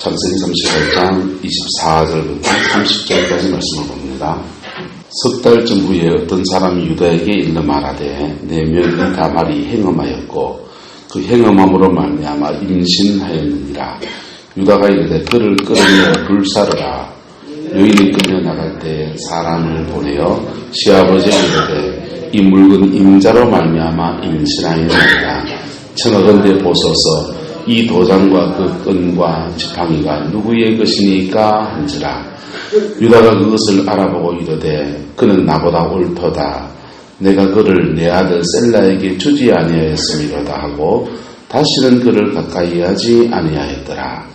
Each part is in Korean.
창세기 38장 24절부터 30절까지 말씀을 봅니다. 석 달쯤 후에 어떤 사람이 유다에게 일러 말하되 내 며느리 다말이 행음하였고 그 행음함으로 말미암아 임신하였느니라. 유다가 이르되 그를 끌어내어 불사르라. 여인이 끌려나갈 때 사람을 보내어 시아버지에게 이르되 이 물건 임자로 말미암아 임신하였느니라. 청하건대 보소서 이 도장과 그 끈과 지팡이가 누구의 것이니까 한지라. 유다가 그것을 알아보고 이르되 그는 나보다 옳도다. 내가 그를 내 아들 셀라에게 주지 아니하였음이로다 하고 다시는 그를 가까이 하지 아니하였더라.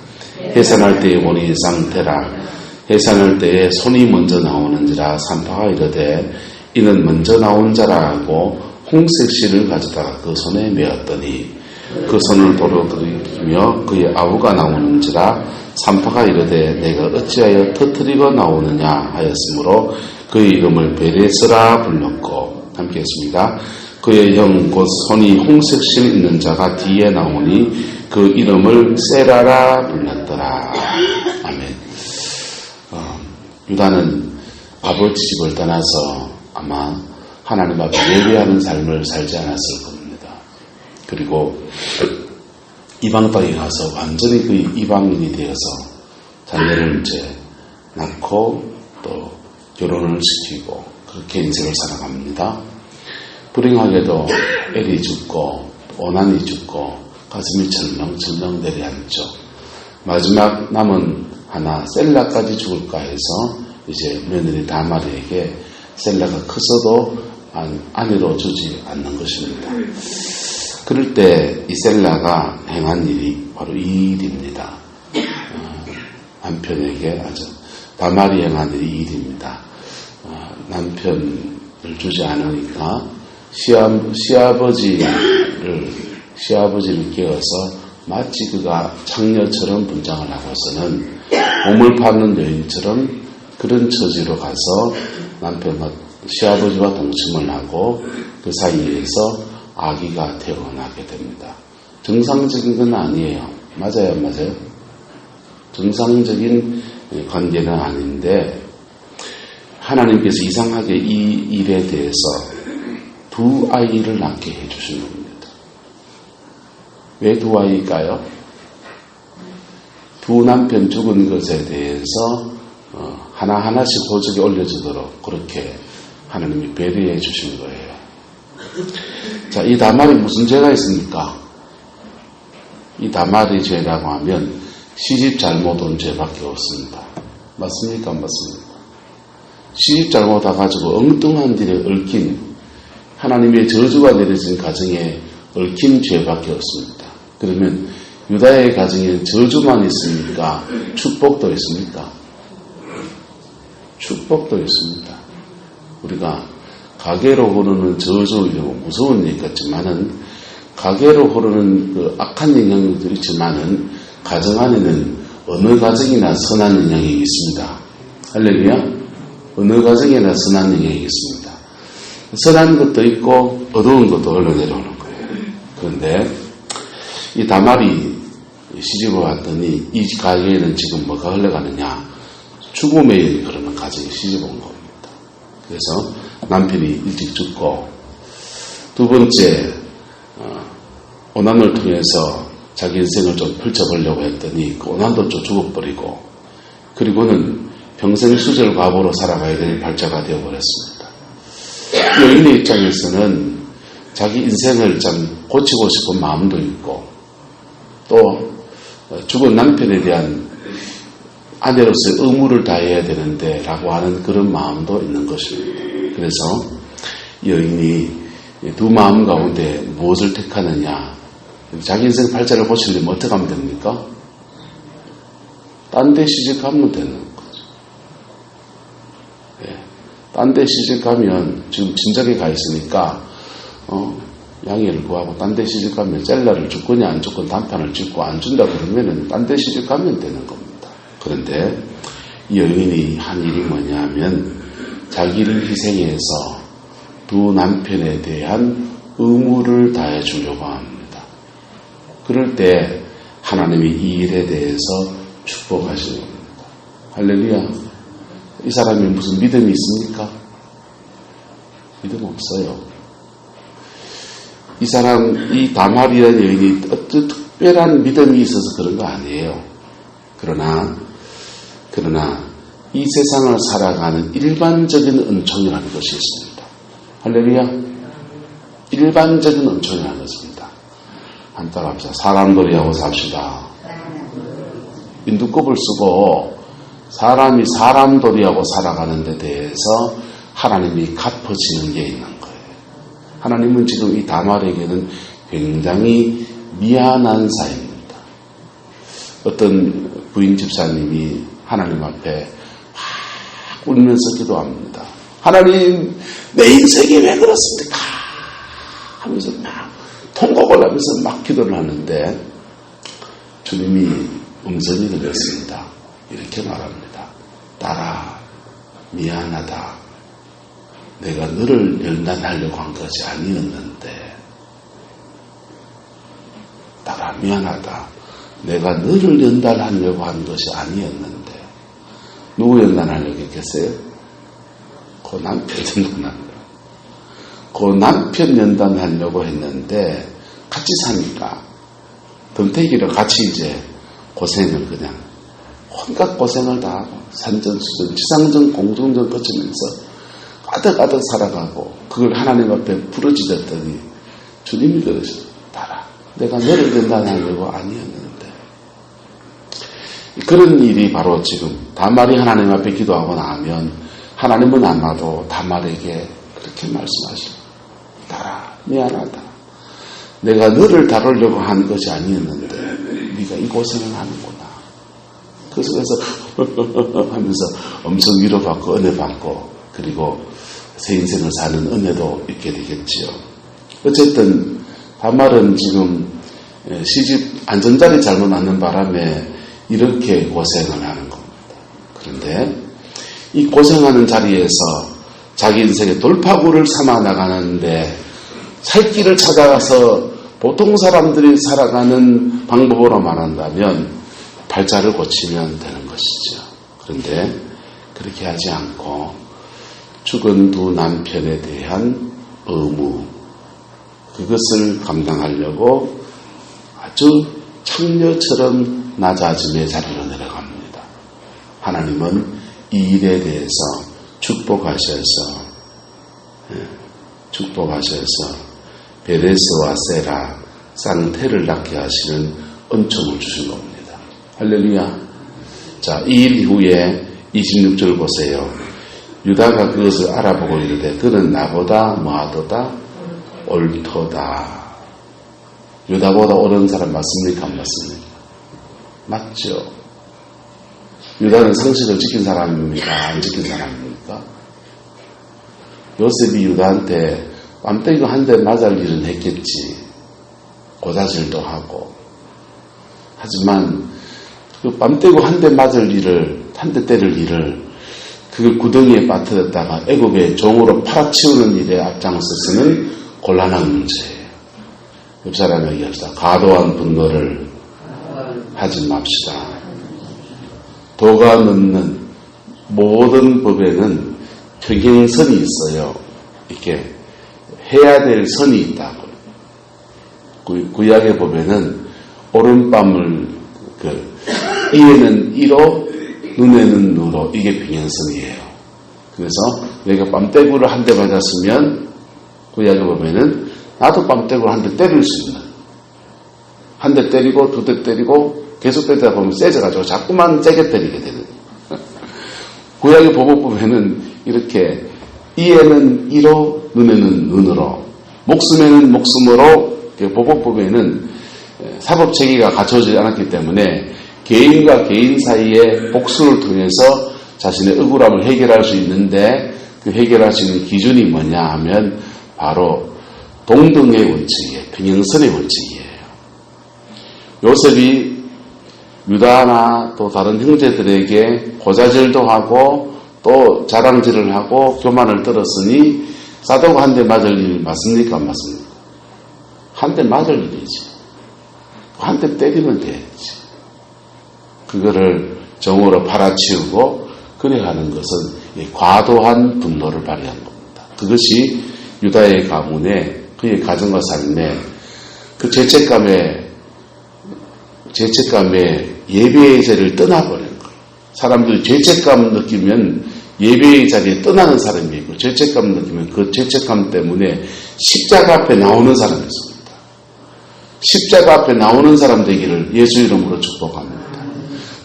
해산할 때의 원이 상태라. 해산할 때에 손이 먼저 나오는지라. 산파가 이르되 이는 먼저 나온 자라 하고 홍색 실을 가져다가 그 손에 메었더니 그 손을 도로들이며 그의 아우가 나오는지라. 산파가 이르되 내가 어찌하여 터뜨리고 나오느냐 하였으므로 그의 이름을 베레스라 불렀고, 함께 했습니다. 그의 형 곧 손이 홍색 실 있는 자가 뒤에 나오니 그 이름을 세라라 불렀더라. 아멘. 유다는 아버지 집을 떠나서 아마 하나님 앞에 예배하는 삶을 살지 않았을 겁니다. 그리고 이방 땅에 가서 완전히 그 이방인이 되어서 자녀를 이제 낳고 또 결혼을 시키고 그렇게 인생을 살아갑니다. 불행하게도 엘이 죽고 오난이 죽고 가슴이 철렁철렁 내려앉죠. 마지막 남은 하나 셀라까지 죽을까 해서 이제 며느리 다말에게 셀라가 커서도 아내로 주지 않는 것입니다. 그럴 때 이 셀라가 행한 일이 바로 이 일입니다. 남편에게 다말이 행한 일이 이 일입니다. 남편을 주지 않으니까 시아버지를 깨워서 마치 그가 창녀처럼 분장을 하고서는 몸을 파는 여인처럼 그런 처지로 가서 남편과 시아버지와 동침을 하고 그 사이에서 아기가 태어나게 됩니다. 정상적인 건 아니에요. 맞아요, 안 맞아요? 정상적인 관계는 아닌데 하나님께서 이상하게 이 일에 대해서 두 아이를 낳게 해주신 겁니다. 왜 두 아이일까요? 두 남편 죽은 것에 대해서 하나하나씩 호적이 올려지도록 그렇게 하나님이 배려해 주신 거예요. 자, 이 다말이 무슨 죄가 있습니까? 이 다말의 죄라고 하면 시집 잘못 온 죄밖에 없습니다. 맞습니까? 안 맞습니까? 시집 잘못 와가지고 엉뚱한 일에 얽힌 하나님의 저주가 내려진 가정에 얽힌 죄밖에 없습니다. 그러면 유다의 가정에 저주만 있습니까? 축복도 있습니까? 축복도 있습니다. 우리가 가계로 흐르는 저주, 무서운 얘기 같지만은, 가계로 흐르는 그 악한 영향력들이 있지만은, 가정 안에는 어느 가정이나 선한 영향이 있습니다. 할렐루야? 어느 가정이나 선한 영향이 있습니다. 선한 것도 있고, 어두운 것도 흘러내려오는 거예요. 그런데, 이 다말이 시집을 왔더니, 이 가게에는 지금 뭐가 흘러가느냐? 죽음의 일이 흐르는 가정에 시집 온 겁니다. 그래서 남편이 일찍 죽고, 두 번째 오난을 통해서 자기 인생을 좀 펼쳐보려고 했더니 그 오난도 좀 죽어버리고, 그리고는 평생 수절 과부로 살아가야 될 발자가 되어버렸습니다. 여인의 입장에서는 자기 인생을 참 고치고 싶은 마음도 있고, 또 죽은 남편에 대한 아내로서의 의무를 다해야 되는데 라고 하는 그런 마음도 있는 것입니다. 그래서 여인이 두 마음 가운데 무엇을 택하느냐, 자기 인생 발자를 고치려면 어떻게 하면 됩니까? 딴 데 시집가면 되는 거죠. 네. 딴 데 시집가면 지금 진작에 가 있으니까 양해를 구하고 딴 데 시집가면 셀라를 줬거냐 안 줬건 단판을 짓고 안 준다 그러면은 딴 데 시집가면 되는 겁니다. 그런데 이 여인이 한 일이 뭐냐 하면 자기를 희생해서 두 남편에 대한 의무를 다해 주려고 합니다. 그럴 때 하나님이 이 일에 대해서 축복하시는 겁니다. 할렐루야. 이 사람이 무슨 믿음이 있습니까? 믿음 없어요. 이 사람, 이 다말이라는 여인이 어떤 특별한 믿음이 있어서 그런 거 아니에요. 그러나 이 세상을 살아가는 일반적인 은총이라는 것이 있습니다. 할렐루야. 일반적인 은총이라는 것입니다. 한따라 합시다. 사람놀이하고 삽시다. 인두껍을 쓰고 사람이 사람놀이하고 살아가는 데 대해서 하나님이 갚아지는 게 있는 거예요. 하나님은 지금 이 다말에게는 굉장히 미안한 사이입니다. 어떤 부인 집사님이 하나님 앞에 막 울면서 기도합니다. 하나님, 내 인생이 왜 그렇습니까? 하면서 막 통곡을 하면서 막 기도를 하는데 주님이 음성이 들렸습니다. 이렇게 말합니다. 딸아, 미안하다. 내가 너를 연단하려고 한 것이 아니었는데, 딸아, 미안하다. 내가 너를 연단하려고 한 것이 아니었는데, 누구 연단하려고 했겠어요? 그 남편 연단하려고. 그 남편 연단하려고 했는데, 같이 사니까, 덤태기를 같이 이제 고생을 그냥, 온갖 고생을 다 하고, 산전수전, 지상전, 공중전 거치면서, 까득까득 살아가고 그걸 하나님 앞에 부러지셨더니 주님이 그러셔. 따라 내가 너를 연단하려고 아니었는데. 그런 일이 바로 지금 다말이 하나님 앞에 기도하고 나면 하나님은 아마도 다말에게 그렇게 말씀하시고 따라 미안하다. 내가 너를 다루려고 한 것이 아니었는데 네가 이 고생을 하는구나. 그 속에서 하면서 엄청 위로받고 은혜받고 그리고 새 인생을 사는 은혜도 있게 되겠지요. 어쨌든 다말은 지금 시집 안전자리 잘못 낳는 바람에 이렇게 고생을 하는 겁니다. 그런데 이 고생하는 자리에서 자기 인생의 돌파구를 삼아 나가는데 살 길을 찾아가서 보통 사람들이 살아가는 방법으로 말한다면 발자를 고치면 되는 것이죠. 그런데 그렇게 하지 않고 죽은 두 남편에 대한 의무, 그것을 감당하려고 아주 창녀처럼 낮아짐의 자리로 내려갑니다. 하나님은 이 일에 대해서 축복하셔서 베레스와 세라, 쌍태를 낳게 하시는 은총을 주신 겁니다. 할렐루야. 자, 이 일 이후에 26절 보세요. 유다가 그것을 알아보고 이르되 그는 나보다 뭐하도다? 옳도다. 유다보다 옳은 사람 맞습니까? 안 맞습니까? 맞죠. 유다는 상식을 지킨 사람입니까? 안 지킨 사람입니까? 요셉이 유다한테 뺨때기 한 대 맞을 일은 했겠지. 고자질도 하고. 하지만 그 뺨때기 한 대 맞을 일을, 한 대 때릴 일을 그걸 구덩이에 빠뜨렸다가 애굽의 종으로 팔아치우는 일에 앞장서서는 곤란한 문제예요. 옆 사람에게 얘기합시다. 과도한 분노를 하지 맙시다. 도가 넘는 모든 법에는 평행선이 있어요. 이렇게 해야 될 선이 있다고. 구약의 법에는 오른밤을 이에는 이로 눈에는 누로 이게 평행선이에요. 그래서 내가 뺨때구를 한 대 맞았으면 구약의 법에는 나도 뺨때구를 한 대 때릴 수 있는 한 대 때리고 두 대 때리고 계속 때리다 보면 세져가지고 자꾸만 세게 때리게 되는 구약의 보복법에는 이렇게 이에는 이로 눈에는 눈으로 목숨에는 목숨으로 보복법에는 사법체계가 갖춰지지 않았기 때문에 개인과 개인 사이의 복수를 통해서 자신의 억울함을 해결할 수 있는데 그 해결할 수 있는 기준이 뭐냐 하면 바로 동등의 원칙이에요. 평행선의 원칙이에요. 요셉이 유다나 또 다른 형제들에게 고자질도 하고 또 자랑질을 하고 교만을 떨었으니 사도가 한 대 맞을 일 맞습니까? 안 맞습니까? 한 대 맞을 일이지. 한 대 때리면 되지. 그거를 정오로 팔아치우고 그래 하는 것은 과도한 분노를 발휘한 겁니다. 그것이 유다의 가문에 그의 가정과 삶에 그 죄책감에 예배의 자리를 떠나버린 거예요. 사람들이 죄책감 느끼면 예배의 자리에 떠나는 사람이 있고 죄책감 느끼면 그 죄책감 때문에 십자가 앞에 나오는 사람이 있습니다. 십자가 앞에 나오는 사람 되기를 예수 이름으로 축복합니다.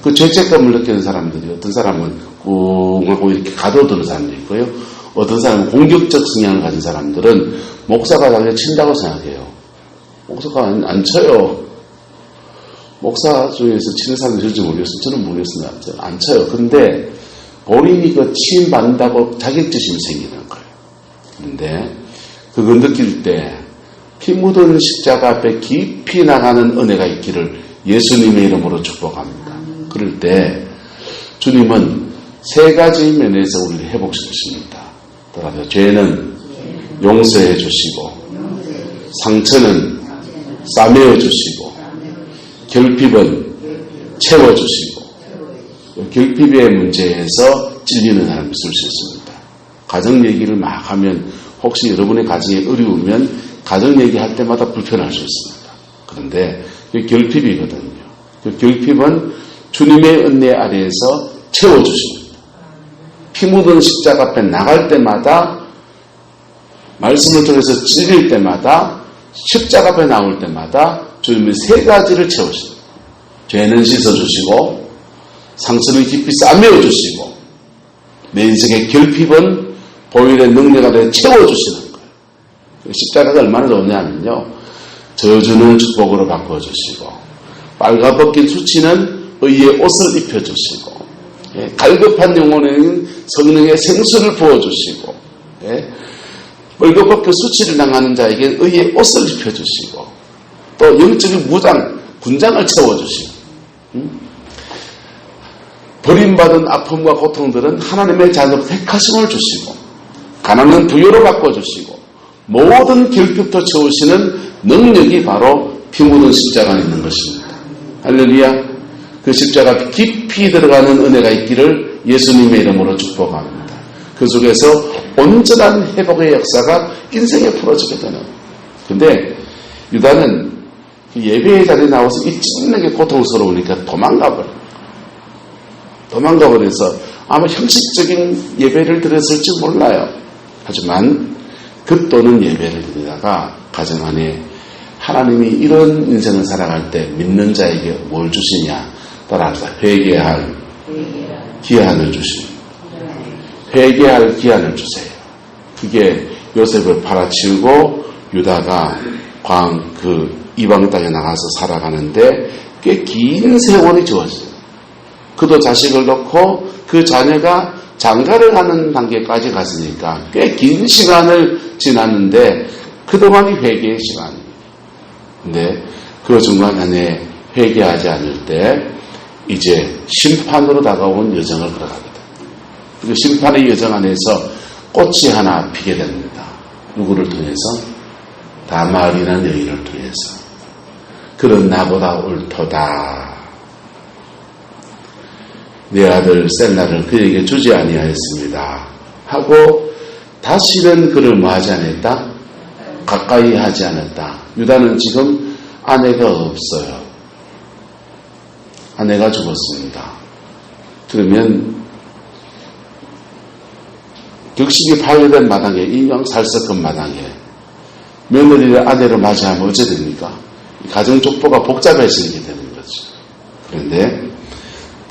그 죄책감을 느끼는 사람들이 어떤 사람은 꾹 하고 이렇게 가둬두는 사람도 있고요. 어떤 사람은 공격적 성향을 가진 사람들은 목사가 자기를 친다고 생각해요. 목사가 안 쳐요. 목사 중에서 치는 사람이 있을지 모르겠어요. 저는 모르겠어요. 안 쳐요. 근데 본인이 그 침받는다고 자격지심이 생기는 거예요. 그런데 그걸 느낄 때 피 묻은 십자가 앞에 깊이 나가는 은혜가 있기를 예수님의 이름으로 축복합니다. 그럴 때 주님은 세 가지 면에서 우리를 회복시키십니다. 따라서 죄는 용서해 주시고 상처는 싸매어 주시고 결핍은 채워주시고 결핍의 문제에서 찔리는 사람이 있을 수 있습니다. 가정 얘기를 막 하면 혹시 여러분의 가정에 어려우면 가정 얘기할 때마다 불편할 수 있습니다. 그런데 그 결핍이거든요. 그 결핍은 주님의 은혜 아래에서 채워주십니다. 피 묻은 십자가 앞에 나갈 때마다 말씀을 통해서 찔릴 때마다 십자가 앞에 나올 때마다 주님이 세 가지를 채우십니다. 죄는 씻어주시고 상처는 깊이 싸매어 주시고 내 인생의 결핍은 보혈의 능력 아래 채워주시는 거예요. 십자가가 얼마나 좋냐면요. 저주는 축복으로 바꿔주시고 빨가벗긴 수치는 의의 옷을 입혀주시고 갈급한 영혼에는 성령의 생수를 부어주시고 빨가벗겨 수치를 당하는 자에게 의의 옷을 입혀주시고 또 영적인 군장을 채워주시고 버림받은 아픔과 고통들은 하나님의 자녀로 택하심을 주시고 가난은 부여로 바꿔주시고 모든 결핍도 채우시는 능력이 바로 피 묻은 십자가 안에 있는 것입니다. 할렐루야. 그 십자가 깊이 들어가는 은혜가 있기를 예수님의 이름으로 축복합니다. 그 속에서 온전한 회복의 역사가 인생에 풀어지게 되는 거예요. 근데 유다는 예배의 자리에 나와서 이 찔리게 고통스러우니까 도망가버려서 아마 형식적인 예배를 드렸을지 몰라요. 하지만 그 또는 예배를 드리다가 가정 안에 하나님이 이런 인생을 살아갈 때 믿는 자에게 뭘 주시냐? 따라서 회개할 기한을 주십니다. 회개할 기한을 주세요. 그게 요셉을 팔아치우고 유다가 이방 땅에 나가서 살아가는데 꽤 긴 세월이 주어져요. 그도 자식을 놓고 그 자녀가 장가를 하는 단계까지 갔으니까 꽤 긴 시간을 지났는데 그동안이 회개의 시간입니다. 근데 그 중간에 회개하지 않을 때 이제 심판으로 다가온 여정을 걸어가게 됩니다. 그 심판의 여정 안에서 꽃이 하나 피게 됩니다. 누구를 통해서? 다말이라는 여인을 통해서. 그는 나보다 옳도다. 내 아들 셀라를 그에게 주지 아니하였습니다. 하고 다시는 그를 뭐하지 않았다? 가까이 하지 않았다. 유다는 지금 아내가 없어요. 아내가 죽었습니다. 그러면 격식이 파괴된 마당에 인강살석한 마당에 며느리를 아내로 맞이하면 어찌 됩니까? 가정 족보가 복잡해지게 되는 거죠. 그런데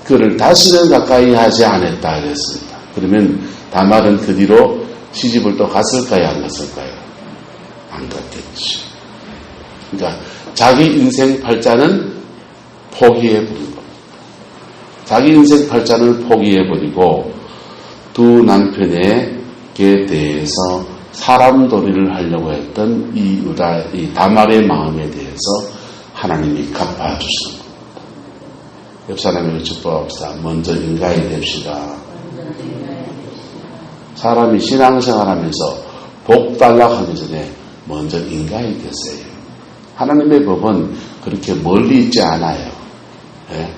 그를 다시는 가까이 하지 않았다 그랬습니다. 그러면 다말은 그 뒤로 시집을 또 갔을까요? 안 갔을까요? 안 갔겠죠. 그러니까 자기 인생 팔자는 포기해버린 겁니다. 자기 인생 팔자는 포기해버리고 두 남편에게 대해서 사람돌이를 하려고 했던 이 다말의 마음에 대해서 하나님이 갚아주시는 겁니다. 옆 사람에게 축복합시다. 먼저 인간이 됩시다. 사람이 신앙생활하면서 복 달라고 하기 전에 먼저 인간이 되세요. 하나님의 법은 그렇게 멀리 있지 않아요. 예?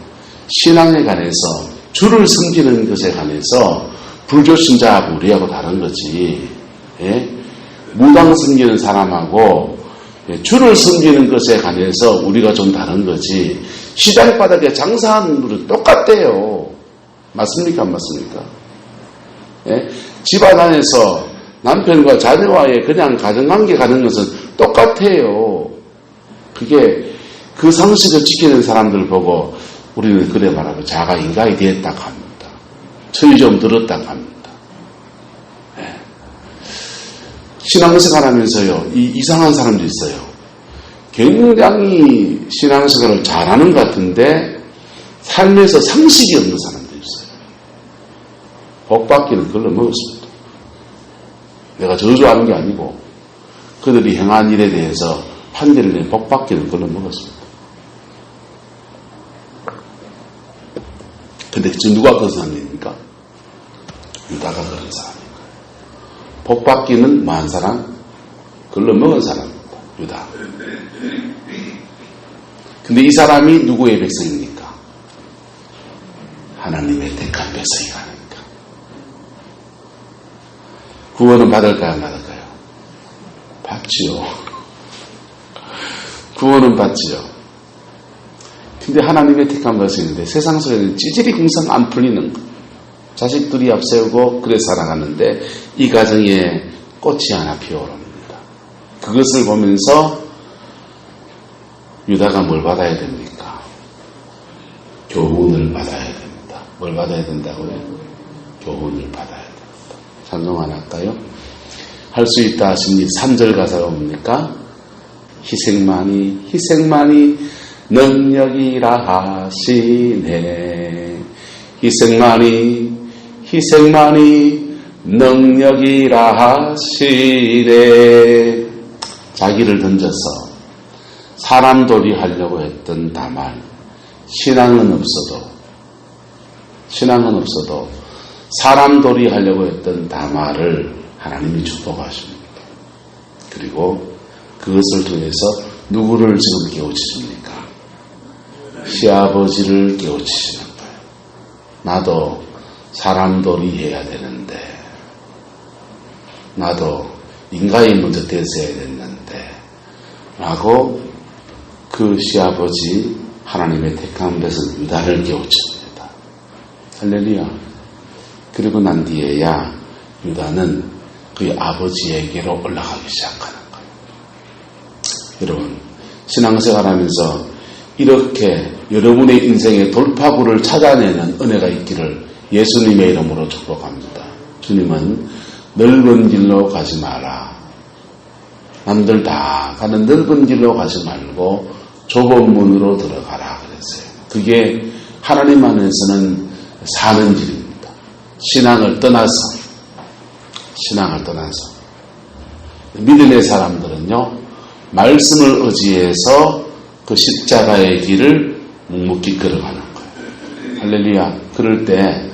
신앙에 관해서 주를 섬기는 것에 관해서 불교 신자하고 우리하고 다른 거지. 예? 무당 섬기는 사람하고 주를 섬기는 것에 관해서 우리가 좀 다른 거지. 시장 바닥에 장사하는 분은 똑같대요. 맞습니까? 안 맞습니까? 예? 집안 안에서 남편과 자녀와의 그냥 가정관계 가는 것은 똑같아요. 그게 그 상식을 지키는 사람들 보고 우리는 그래 말하고 자가 인간이 되었다 합니다. 철이 좀 들었다 합니다. 예. 신앙생활 하면서요, 이상한 사람도 있어요. 굉장히 신앙생활을 잘하는 것 같은데 삶에서 상식이 없는 사람도 있어요. 복받기는 그걸로 먹었습니다. 내가 저주하는 게 아니고 그들이 행한 일에 대해서 판결을 내 복받기는 그걸로 먹었습니다. 근데 지금 누가 그런 사람입니까? 유다가 그런 사람입니다. 복받기는 뭐한 사람? 그걸로 먹은 사람입니다. 유다. 근데 이 사람이 누구의 백성입니까? 하나님의 택한 백성이 아닙니까? 구원은 받을까요? 안 받을까요? 받지요. 구원은 받지요. 근데 하나님의 택한 백성인데 세상 속에는 찌질이 궁상 안 풀리는 거. 자식들이 앞세우고 그래 살아가는데 이 가정에 꽃이 하나 피어오릅니다. 그것을 보면서 유다가 뭘 받아야 됩니까? 교훈을 받아야 됩니다. 뭘 받아야 된다고요? 교훈을 받아야 됩니다. 찬송 하나 할까요? 할 수 있다 하시니 3절 가사가 뭡니까? 희생만이 능력이라 하시네. 희생만이 능력이라 하시네. 자기를 던져서 사람돌이 하려고 했던 다만 신앙은 없어도 사람돌이 하려고 했던 다말을 하나님이 축복하십니다. 그리고 그것을 통해서 누구를 지금 깨우치십니까? 시아버지를 깨우치시는 거예요. 나도 사람돌이 해야 되는데, 나도 인간이 먼저 대세해야 됐는데 라고 그 시아버지 하나님의 택한 백성 유다를 깨우칩니다. 할렐루야. 그리고 난 뒤에야 유다는 그의 아버지에게로 올라가기 시작하는 거예요. 여러분, 신앙생활하면서 이렇게 여러분의 인생의 돌파구를 찾아내는 은혜가 있기를 예수님의 이름으로 축복합니다. 주님은 넓은 길로 가지 마라. 남들 다 가는 넓은 길로 가지 말고 좁은 문으로 들어가라 그랬어요. 그게 하나님 안에서는 사는 길입니다. 신앙을 떠나서 믿음의 사람들은요, 말씀을 의지해서 그 십자가의 길을 묵묵히 걸어가는 거예요. 할렐루야. 그럴 때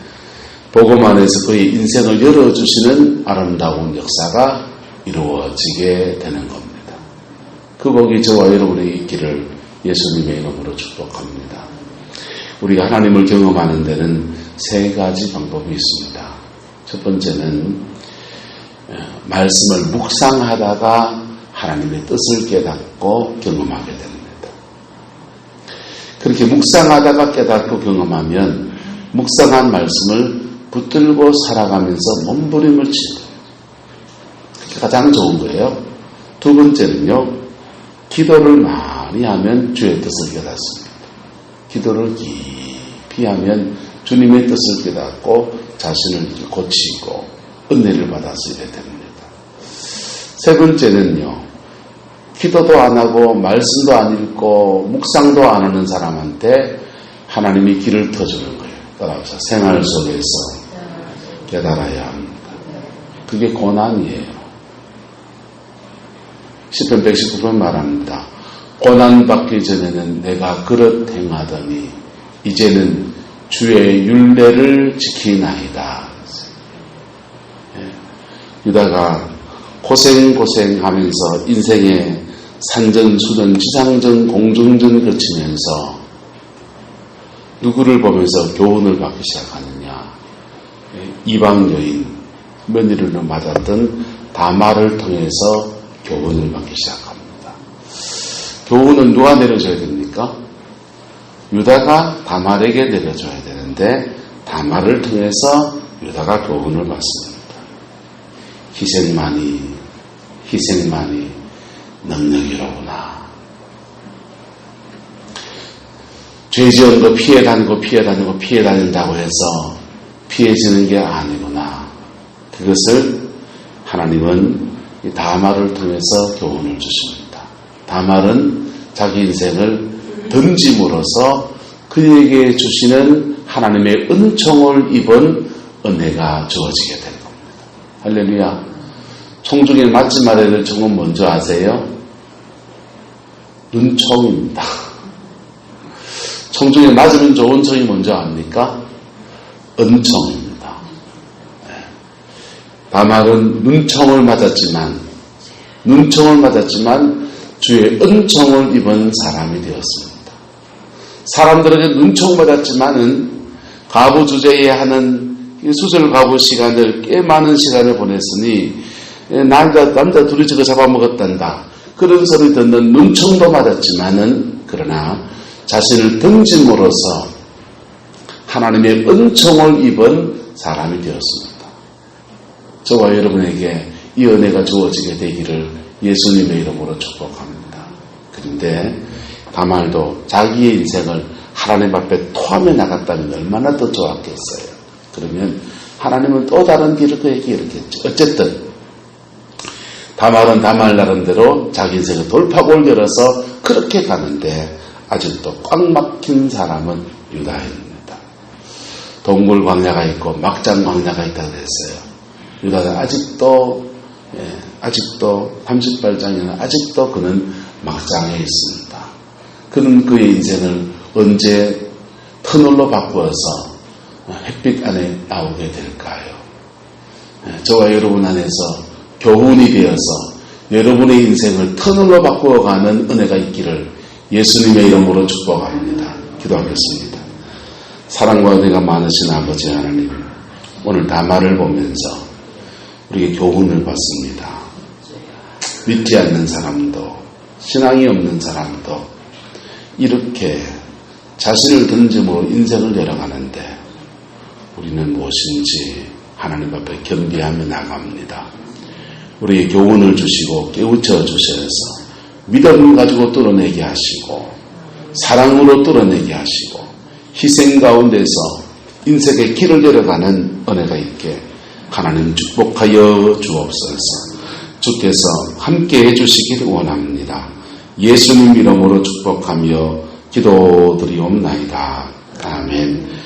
복음 안에서 그의 인생을 열어주시는 아름다운 역사가 이루어지게 되는 겁니다. 그 복이 저와 여러분에게 있기를 예수님의 이름으로 축복합니다. 우리가 하나님을 경험하는 데는 3가지 방법이 있습니다. 첫 번째는 말씀을 묵상하다가 하나님의 뜻을 깨닫고 경험하게 됩니다. 그렇게 묵상하다가 깨닫고 경험하면 묵상한 말씀을 붙들고 살아가면서 몸부림을 치고, 그게 가장 좋은 거예요. 두 번째는요, 기도를 많이 하면 주의 뜻을 깨닫습니다. 기도를 깊이 하면 주님의 뜻을 깨닫고 자신을 고치고 은혜를 받아쓰게 됩니다. 세 번째는요, 기도도 안 하고 말씀도 안 읽고 묵상도 안 하는 사람한테 하나님이 길을 터주는 거예요. 따라서 생활 속에서 깨달아야 합니다. 그게 고난이에요. 시편 119편 말합니다. 고난받기 전에는 내가 그릇 행하더니 이제는 주의 율례를 지키나이다. 유다가 고생하면서 인생의 산전, 수전, 지상전, 공중전 거치면서 누구를 보면서 교훈을 받기 시작하느냐? 이방 여인, 며느리를 맞았던 다말을 통해서 교훈을 받기 시작합니다. 교훈은 누가 내려줘야 됩니까? 유다가 다말에게 내려줘야 되는데 다말을 통해서 유다가 교훈을 받습니다. 희생만이 능력이로구나. 죄 지은 거 피해 다닌다고 해서 피해지는 게 아니구나. 그것을 하나님은 이 다말을 통해서 교훈을 주십니다. 다말은 자기 인생을 던짐으로써 그에게 주시는 하나님의 은총을 입은 은혜가 주어지게 된 겁니다. 할렐루야. 총중에 맞지 말아야 될 총은 뭔지 아세요? 눈총입니다. 총중에 맞으면 좋은 총이 뭔지 압니까? 은총입니다. 다말은 눈총을 맞았지만 주의 은총을 입은 사람이 되었습니다. 사람들에게 눈총 맞았지만은 과부 주제에 하는 수절 과부 시간을 꽤 많은 시간을 보냈으니 남자 둘이 저거 잡아먹었단다. 그런 소리 듣는 눈총도 맞았지만은 그러나 자신을 던짐으로써 하나님의 은총을 입은 사람이 되었습니다. 저와 여러분에게 이 은혜가 주어지게 되기를 예수님의 이름으로 축복합니다. 그런데 다말도 자기의 인생을 하나님 앞에 토하며 나갔다면 얼마나 더 좋았겠어요. 그러면 하나님은 또 다른 길을 그에게 이렇겠죠. 어쨌든 다말은 다말 나름대로 자기 인생의 돌파구를 열어서 그렇게 가는데 아직도 꽉 막힌 사람은 유다입니다. 동굴 광야가 있고 막장 광야가 있다고 했어요. 유다는 아직도 38장에는 아직도 그는 막장에 있습니다. 그는 그의 인생을 언제 터널로 바꾸어서 햇빛 안에 나오게 될까요? 저와 여러분 안에서 교훈이 되어서 여러분의 인생을 터널로 바꾸어가는 은혜가 있기를 예수님의 이름으로 축복합니다. 기도하겠습니다. 사랑과 은혜가 많으신 아버지 하나님, 오늘 다말을 보면서 우리에게 교훈을 받습니다. 믿지 않는 사람도 신앙이 없는 사람도 이렇게 자신을 던짐으로 인생을 열어가는데 우리는 무엇인지 하나님 앞에 겸비하며 나갑니다. 우리에게 교훈을 주시고 깨우쳐 주셔서 믿음 가지고 뚫어내게 하시고 사랑으로 뚫어내게 하시고 희생 가운데서 인생의 길을 열어가는 은혜가 있게 하나님 축복하여 주옵소서. 주께서 함께해 주시기를 원합니다. 예수님 이름으로 축복하며 기도드리옵나이다. 아멘.